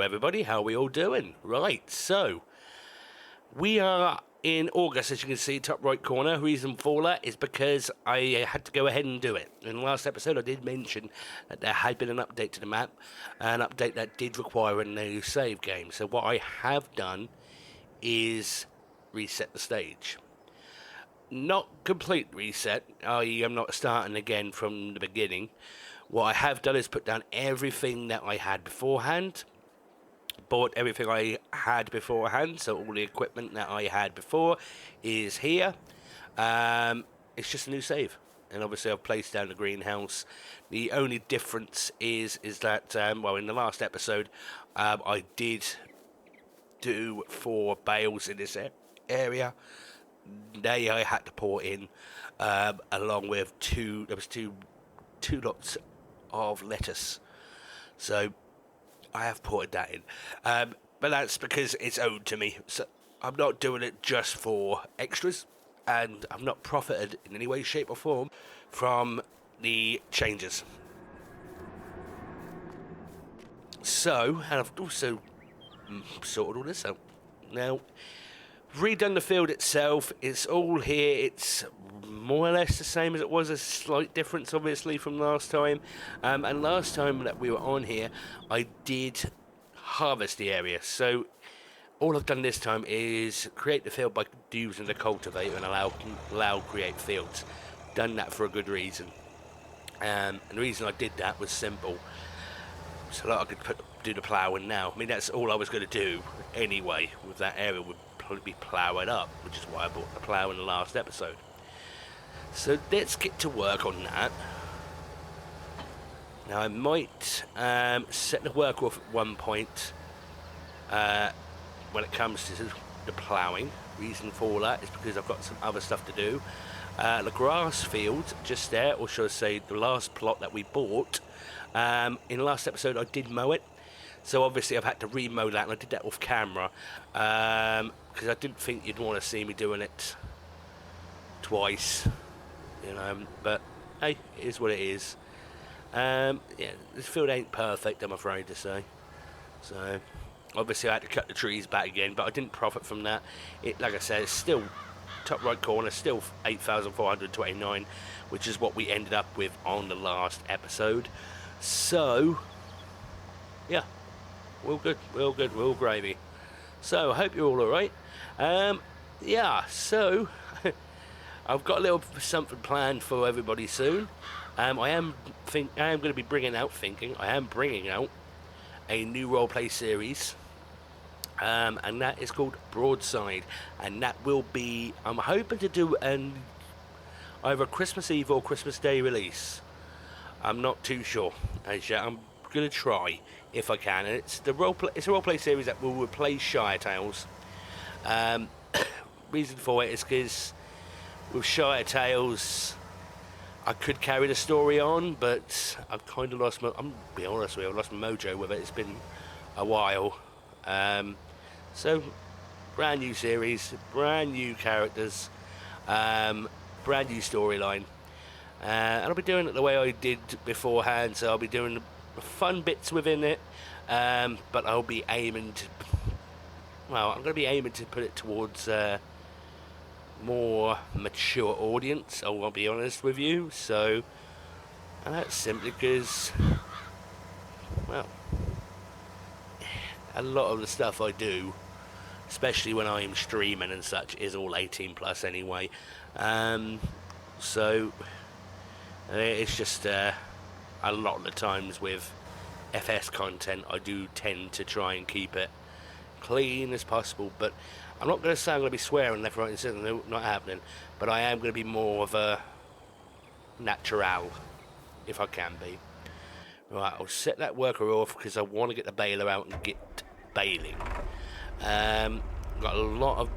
everybody, how are we all doing? Right, so we are in August, as you can see, top right corner. Reason for that is because I had to go ahead and do it. In the last episode I did mention that there had been an update to the map, an update that did require a new save game. So what I have done is reset the stage. Not complete reset, i.e. I'm not starting again from the beginning. What I have done is put down everything that I had beforehand, bought everything I had beforehand, so all the equipment that I had before is here. It's just a new save, and obviously I've placed down the greenhouse. The only difference is that, well, in the last episode, I did do 4 bales in this area. They I had to pour in, along with two lots of lettuce. So I have poured that in, but that's because it's owed to me. So I'm not doing it just for extras, and I've not profited in any way, shape or form from the changes. So, and I've also sorted all this out. Now, redone the field itself. It's all here. It's more or less the same as it was. A slight difference, obviously, from last time. And last time that we were on here, I did harvest the area. So all I've done this time is create the field by using the cultivator and allow create fields. Done that for a good reason. And the reason I did that was simple. So that I could do the ploughing now. I mean, that's all I was going to do anyway with that area. Would probably be plough it up, which is why I bought the plough in the last episode. So let's get to work on that. Now I might set the work off at one point when it comes to the ploughing. Reason for that is because I've got some other stuff to do. The grass field just there, or should I say the last plot that we bought, in the last episode I did mow it. So obviously I've had to re-mow that, and I did that off camera because I didn't think you'd want to see me doing it twice, you know. But hey, it is what it is. Yeah, this field ain't perfect, I'm afraid to say. So obviously I had to cut the trees back again, but I didn't profit from that. It, like I said, it's still top right corner, still 8,429, which is what we ended up with on the last episode. So yeah, we're all good, we're all good, we're all gravy. So I hope you're all alright. Yeah, so I've got a little something planned for everybody soon. I am going to be bringing out a new roleplay series, and that is called Broadside, and that will be, I'm hoping to do either Christmas Eve or Christmas Day release. I'm not too sure as yet. I'm gonna try if I can, and it's a roleplay series that will replace Shire Tales. Reason for it is because with Shire Tales I could carry the story on, but I've kind of lost my, I'm gonna be honest with you, I've lost my mojo with it. It's been a while. So brand new series, brand new characters, brand new storyline, and I'll be doing it the way I did beforehand. So I'll be doing the fun bits within it, but I'll be aiming to, well, I'm going to be aiming to put it towards more mature audience, I'll be honest with you. So, and that's simply because, well, a lot of the stuff I do, especially when I'm streaming and such, is all 18 plus anyway. So it's just a lot of the times with FS content I do tend to try and keep it clean as possible, but I'm not going to say I'm going to be swearing left, right and centre. No, not happening. But I am going to be more of a natural, if I can be. Right, I'll set that worker off because I want to get the baler out and get baling. Got a lot of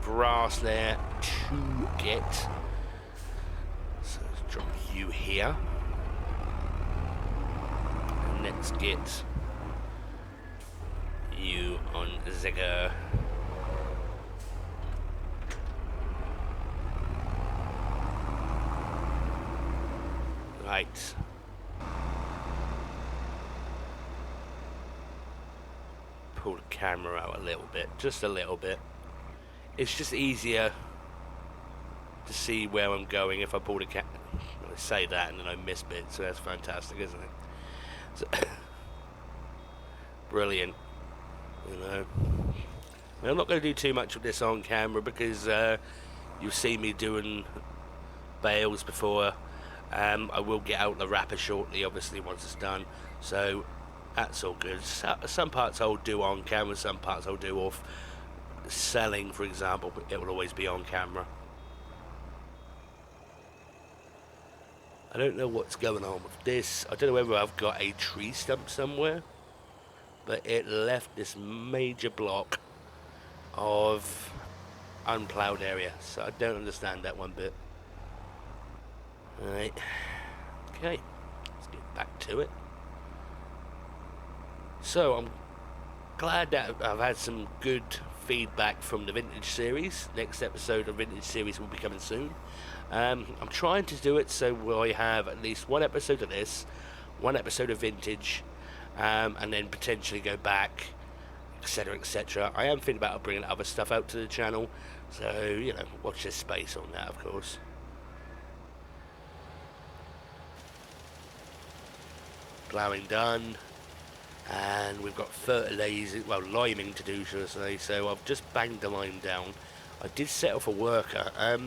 grass there to get. So let's drop you here. And let's get you on Zigger. Right. pull the camera out a little bit, just a little bit. It's just easier to see where I'm going if I pull the camera. I say that and then I miss bits, so that's fantastic, isn't it? So brilliant, you know. I'm not going to do too much of this on camera because you'll see me doing bales before. I will get out the wrapper shortly, obviously, once it's done, so that's all good. Some parts I'll do on camera, some parts I'll do off. Selling, for example, it will always be on camera. I don't know what's going on with this. I don't know whether I've got a tree stump somewhere, but it left this major block of unploughed area, so I don't understand that one bit. Alright, okay, let's get back to it. So I'm glad that I've had some good feedback from the Vintage series. Next episode of Vintage series will be coming soon. I'm trying to do it so I have at least one episode of this, one episode of Vintage, and then potentially go back, etc, etc. I am thinking about bringing other stuff out to the channel, so, you know, watch this space on that, of course. Ploughing done, and we've got fertilizer, well, liming to do, should I say. So I've just banged the lime down. I did set off a worker. I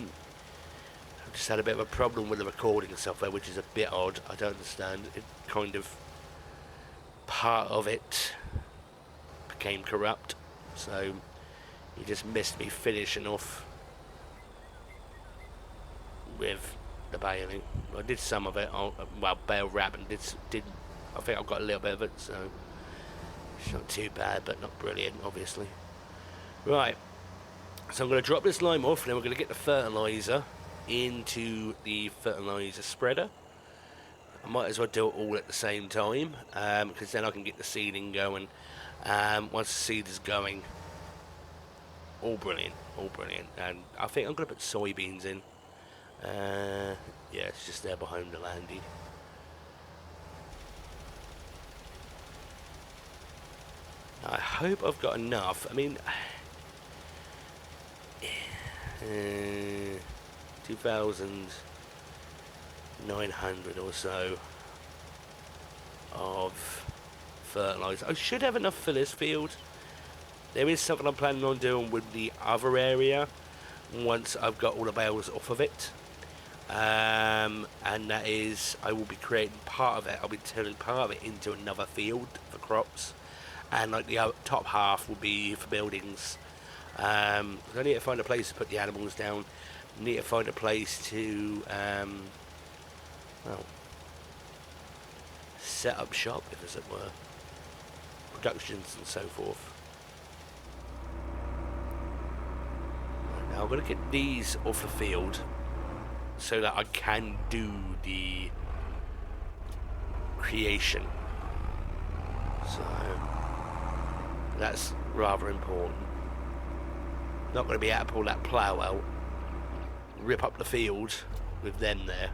just had a bit of a problem with the recording software, which is a bit odd. I don't understand. It kind of, part of it became corrupt, so you just missed me finishing off with the baling. I did some of it, well, bale wrap, and did I think I've got a little bit of it, so it's not too bad, but not brilliant, obviously. Right, so I'm going to drop this lime off, and then we're going to get the fertiliser into the fertiliser spreader. I might as well do it all at the same time, because then I can get the seeding going. Once the seed is going, all brilliant, and I think I'm going to put soybeans in. Yeah, it's just there behind the landy. I hope I've got enough. I mean, 2,900 or so of fertiliser. I should have enough for this field. There is something I'm planning on doing with the other area once I've got all the bales off of it. And that is, I will be creating part of it. I'll be turning part of it into another field for crops. And like the top half will be for buildings. I need to find a place to put the animals down. I need to find a place to well, set up shop, if as it were, productions and so forth. Now I'm going to get these off the field so that I can do the creation. So that's rather important. Not going to be able to pull that plough out, rip up the field with them there.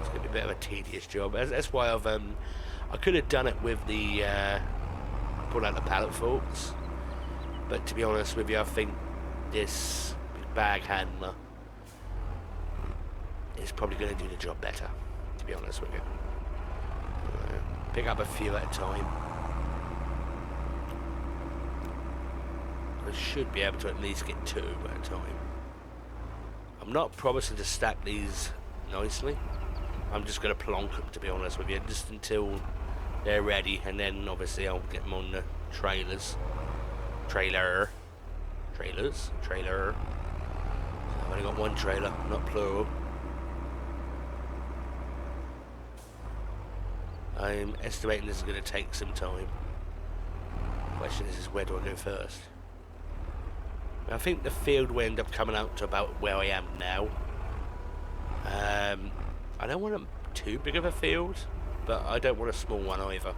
It's going to be a bit of a tedious job. That's why I could have done it with the pull out the pallet forks, but to be honest with you, I think this bag handler is probably going to do the job better, to be honest with you. Pick up a few at a time. I should be able to at least get 2 at a time. I'm not promising to stack these nicely. I'm just going to plonk them, to be honest with you, just until they're ready, and then obviously I'll get them on the trailers. Trailer. I've only got one trailer, not plural. I'm estimating this is going to take some time. The question is where do I go first? I think the field will end up coming out to about where I am now. I don't want too big of a field, but I don't want a small one either.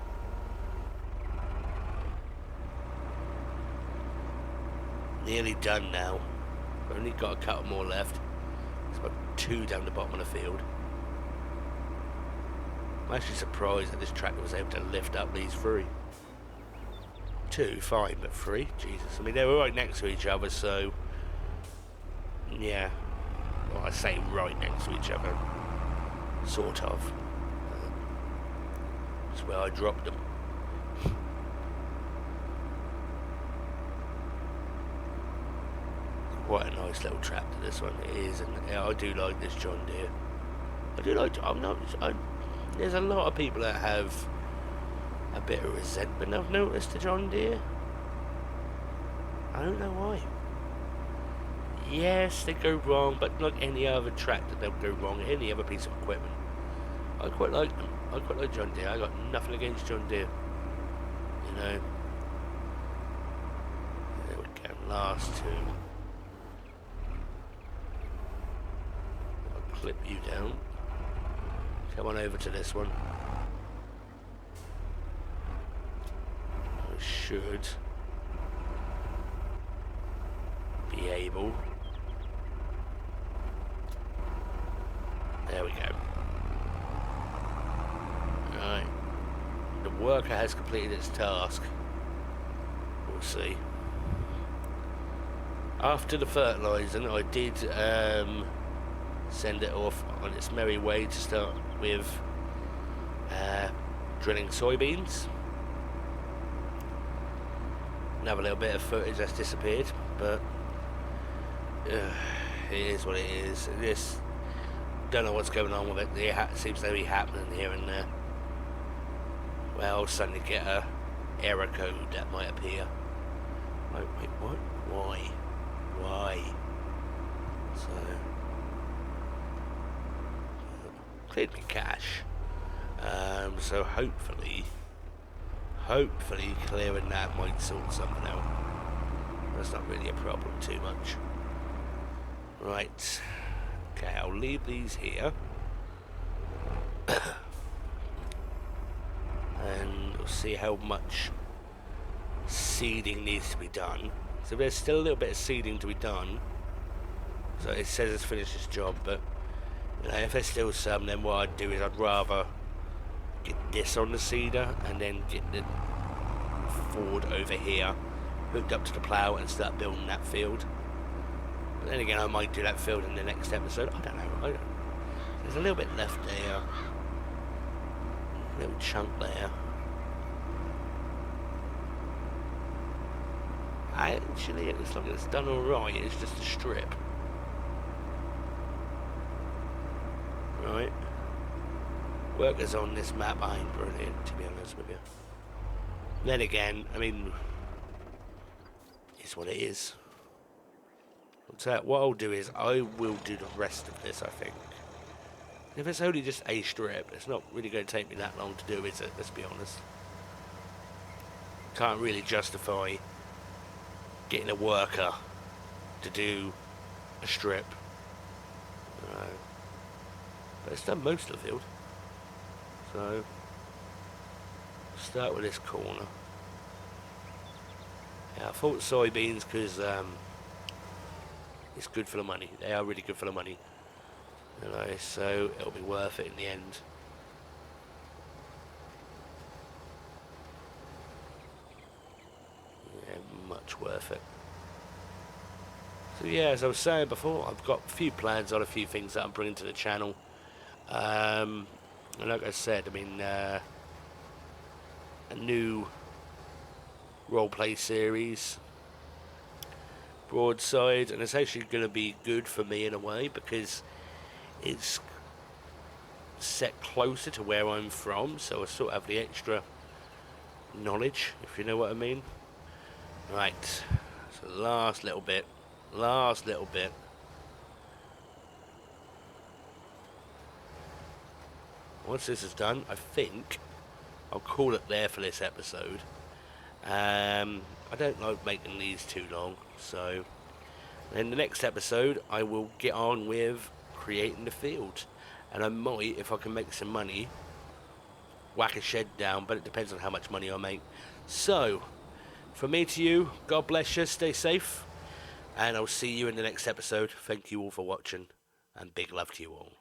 Nearly done now. I've only got a couple more left. There's about 2 down the bottom of the field. I'm actually surprised that this tractor was able to lift up these 3. 2, fine, but 3? Jesus. I mean, they were right next to each other, so... Yeah. Well, I say right next to each other. Sort of. That's where I dropped them. Quite a nice little tractor, this one. It is, and I do like this John Deere. I do like... there's a lot of people that have a bit of resentment, I've noticed, to John Deere. I don't know why. Yes, they go wrong, but like any other tractor, they'll go wrong. Any other piece of equipment. I quite like them. I quite like John Deere. I got nothing against John Deere. You know. There we go. Last 2. I'll clip you down. Come on over to this one. I should be able. There we go. Right. The worker has completed its task. We'll see. After the fertilising, I did send it off on its merry way to start with drilling soybeans. Another little bit of footage that's disappeared, but it is what it is. This, don't know what's going on with it. It seems to be happening here and there. Well, suddenly get a error code that might appear. Wait, what? Why? So cleared me cache. So hopefully clearing that might sort something out. That's not really a problem too much. Right. Okay, I'll leave these here. And we'll see how much seeding needs to be done. So there's still a little bit of seeding to be done. So it says it's finished its job, but you know, if there's still some, then what I'd do is I'd rather get this on the seeder and then get the Ford over here hooked up to the plough and start building that field. But then again, I might do that field in the next episode. I don't know. There's a little bit left there. A little chunk there. Actually, it looks like it's done alright. It's just a strip. Right. Workers on this map ain't brilliant, to be honest with you. Then again, I mean, it's what it is. So what I'll do is I will do the rest of this, I think. If it's only just a strip, it's not really going to take me that long to do, is it? Let's be honest. Can't really justify getting a worker to do a strip. But it's done most of the field. So, start with this corner. Yeah, I thought soybeans because it's good for the money. They are really good for the money. You know, so it'll be worth it in the end. Yeah, much worth it. So yeah, as I was saying before, I've got a few plans on a few things that I'm bringing to the channel. And like I said, I mean, a new roleplay series, Broadside, and it's actually going to be good for me in a way because it's set closer to where I'm from, so I sort of have the extra knowledge, if you know what I mean. Right, so last little bit. Once this is done, I think I'll call it there for this episode. I don't like making these too long, so in the next episode I will get on with creating the field, and I might, if I can make some money, whack a shed down, but it depends on how much money I make. So from me to you, God bless you, stay safe, and I'll see you in the next episode. Thank you all for watching, and big love to you all.